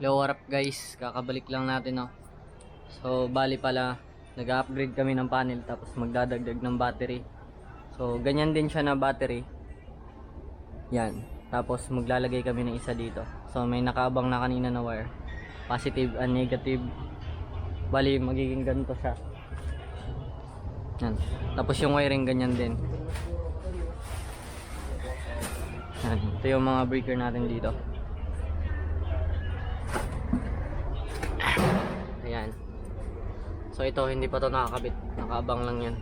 Lower up guys, kakabalik lang natin no. So bali pala nag-upgrade kami ng panel tapos magdadagdag ng battery. So ganyan din siya na battery. Yan. Tapos maglalagay kami ng isa dito. So may nakaabang na kanina na wire. Positive and negative. Bali magiging ganito siya. Yan. Tapos yung wiring ganyan din. Yan. Ito yung mga breaker natin dito. Ayan. So ito hindi pa to nakakabit. Nakaabang lang yan.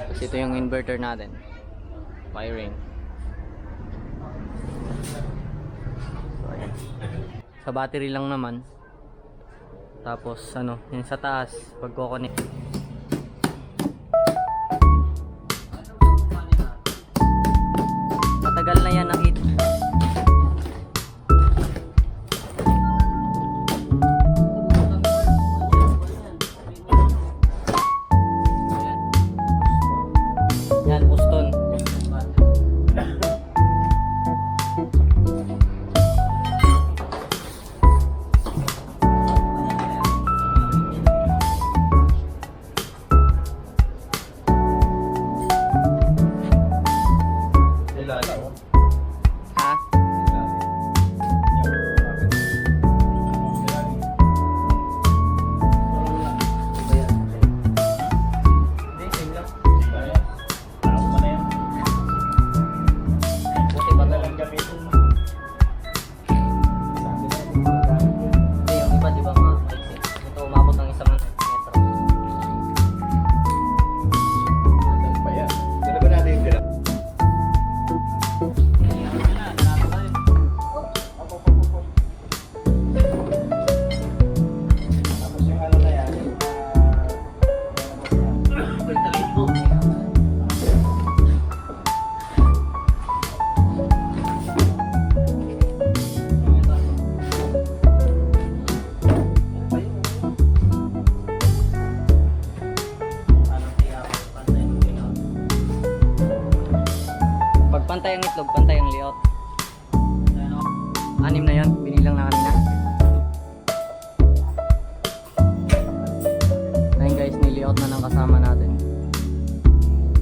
Tapos ito yung inverter natin. Wiring. So ayan. Sa battery lang naman. Tapos ano, yung sa taas pagko-connect. Matagal na yan nakita. Yan, piston. Ha? Hindi, yung iba diba mga maiksi? Ito umabot ng 1 metro. Pag pantay ang itlog, pantay ang layout. 6 na yun, binilang na kanina. Ayun guys, nilayout na ng kasama natin.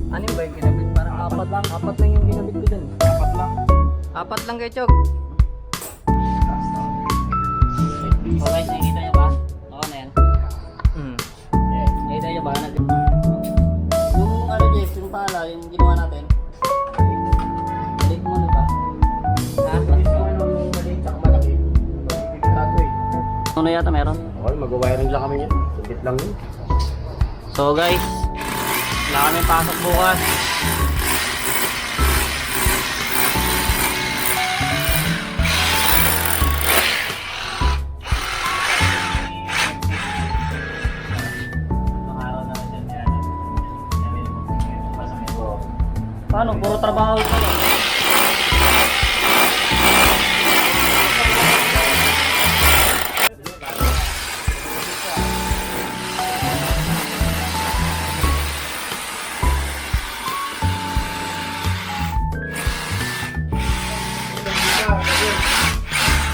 6 ba yung ginabit? Parang 4 lang. 4 lang yung ginabit ko dun. 4 lang? 4 lang kayo, Chog. So guys, nakikita nyo ba? Oo na yan. Nakikita nyo ba? Yung ano Jess, yung pala, yung ginawa natin. Balik mo ano ba? Ha? Balik mo ano yung maliit at malaki. Magpipigilado eh. Ano yata meron? Okay, mag-wiring lang kami yun. Subit lang yun. So guys, wala kami pasok bukas. Paano? Puro trabaho ito.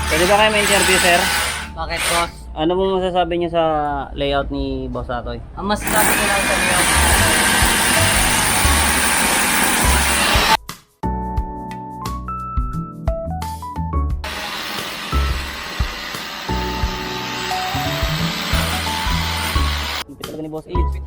Pwede ba kayo ma-interview, sir? Bakit, boss? Ano mo masasabi niyo sa layout ni Boss Atoy? Ang masasabi ko lang sa layout. Hindi talaga ni Boss Ace.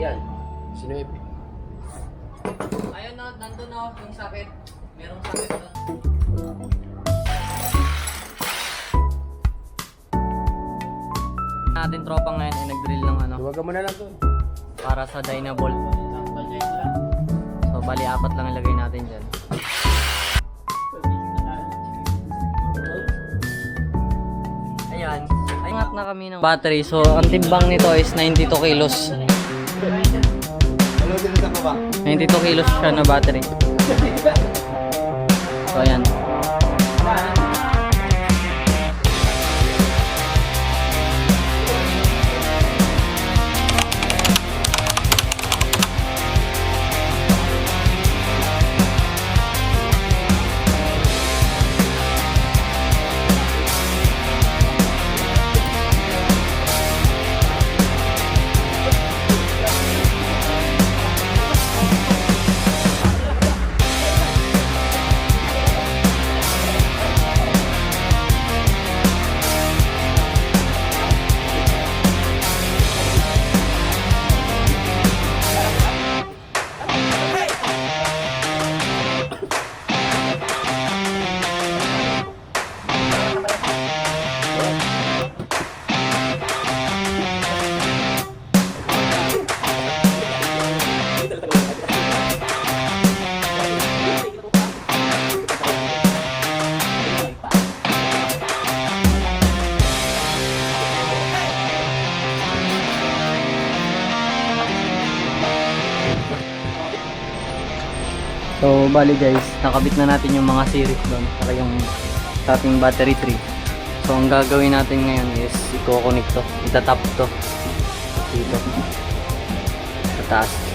Yan. Sinuip. Ayun na, nandun na yung sakit. Merong sakit doon. Natin tropa ngayon ay nag-drill ng ano Luwagan mo na lang to. para sa Dynabolt. So bali 4 lang ilagay natin dyan. Nag-repack na kami ng battery. So, ang timbang nito is 92 kilos. 92 kilos siya na battery. So, ayan. So, bali guys, nakabit na natin yung mga series doon, saka yung ating battery 3. So, ang gagawin natin ngayon is i-connect to, itatap to dito sa taas.